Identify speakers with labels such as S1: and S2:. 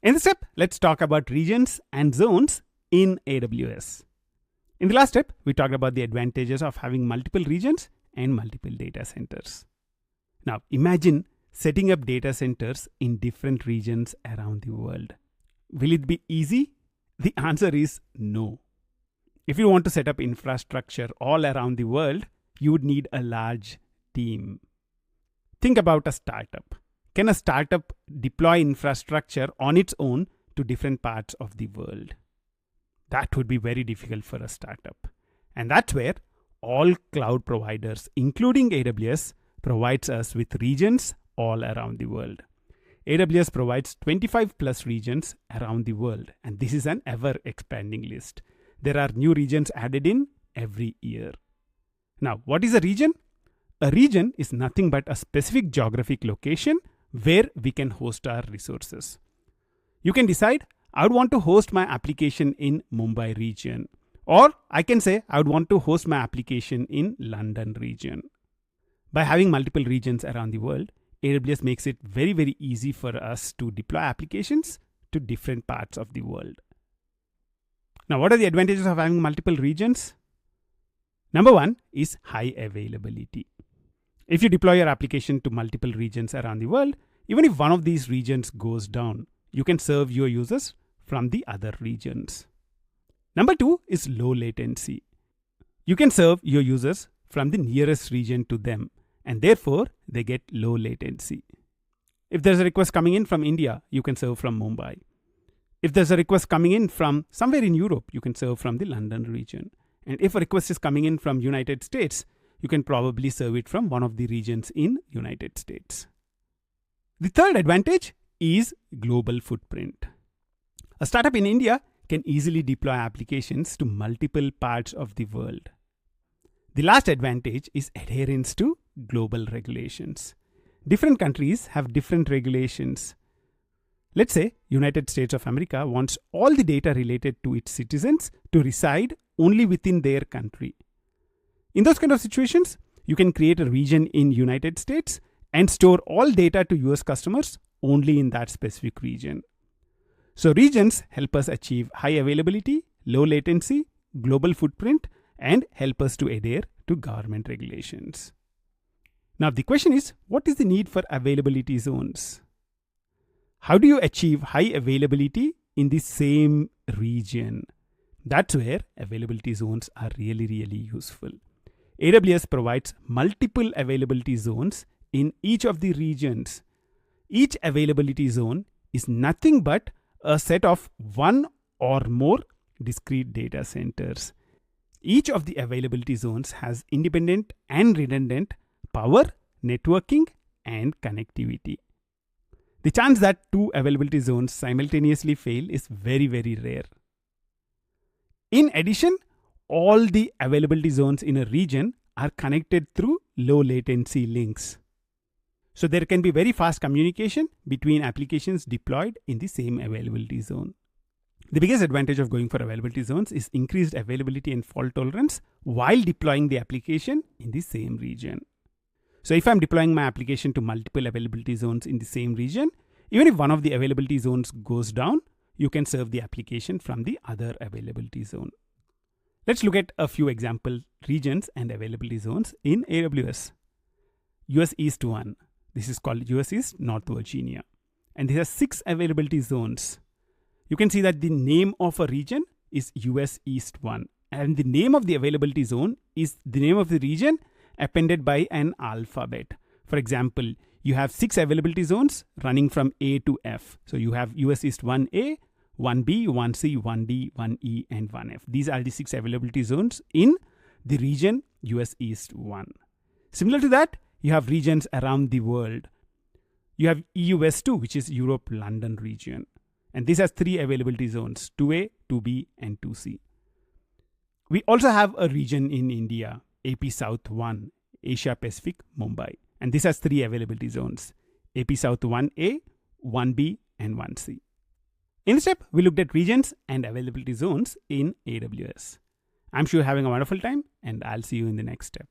S1: In this step, let's talk about regions and zones in AWS. In the last step, we talked about the advantages of having multiple regions and multiple data centers. Now, imagine setting up data centers in different regions around the world. Will it be easy? The answer is no. If you want to set up infrastructure all around the world, you would need a large team. Think about a startup. Can a startup deploy infrastructure on its own to different parts of the world? That would be very difficult for a startup. And that's where all cloud providers, including AWS, provides us with regions all around the world. AWS provides 25 plus regions around the world, and this is an ever-expanding list. There are new regions added in every year. Now, what is a region? A region is nothing but a specific geographic location where we can host our resources. You can decide, I would want to host my application in Mumbai region. Or I can say, I would want to host my application in London region. By having multiple regions around the world, AWS makes it very, very easy for us to deploy applications to different parts of the world. Now, what are the advantages of having multiple regions? Number one is high availability. If you deploy your application to multiple regions around the world, even if one of these regions goes down, you can serve your users from the other regions. Number two is low latency. You can serve your users from the nearest region to them, and therefore they get low latency. If there's a request coming in from India, you can serve from Mumbai. If there's a request coming in from somewhere in Europe, you can serve from the London region. And if a request is coming in from United States, you can probably serve it from one of the regions in United States. The third advantage is global footprint. A startup in India can easily deploy applications to multiple parts of the world. The last advantage is adherence to global regulations. Different countries have different regulations. Let's say United States of America wants all the data related to its citizens to reside only within their country. In those kind of situations, you can create a region in United States and store all data to US customers only in that specific region. So regions help us achieve high availability, low latency, global footprint, and help us to adhere to government regulations. Now the question is, what is the need for availability zones? How do you achieve high availability in the same region? That's where availability zones are really, really useful. AWS provides multiple availability zones in each of the regions. Each availability zone is nothing but a set of one or more discrete data centers. Each of the availability zones has independent and redundant power, networking, and connectivity. The chance that two availability zones simultaneously fail is very, very rare. In addition, all the availability zones in a region are connected through low latency links. So there can be very fast communication between applications deployed in the same availability zone. The biggest advantage of going for availability zones is increased availability and fault tolerance while deploying the application in the same region. So if I'm deploying my application to multiple availability zones in the same region, even if one of the availability zones goes down, you can serve the application from the other availability zone. Let's look at a few example regions and availability zones in AWS. US East 1. This is called US East North Virginia. And there are 6 availability zones. You can see that the name of a region is US East 1. And the name of the availability zone is the name of the region appended by an alphabet. For example, you have 6 availability zones running from A to F. So you have US East 1A, 1B, 1C, 1D, 1E, and 1F. These are the 6 availability zones in the region US East 1. Similar to that, you have regions around the world. You have EU West 2, which is Europe London region. And this has 3 availability zones, 2A, 2B, and 2C. We also have a region in India, AP South 1, Asia Pacific, Mumbai. And this has 3 availability zones, AP South 1A, 1B, and 1C. In this step, we looked at regions and availability zones in AWS. I'm sure you're having a wonderful time, and I'll see you in the next step.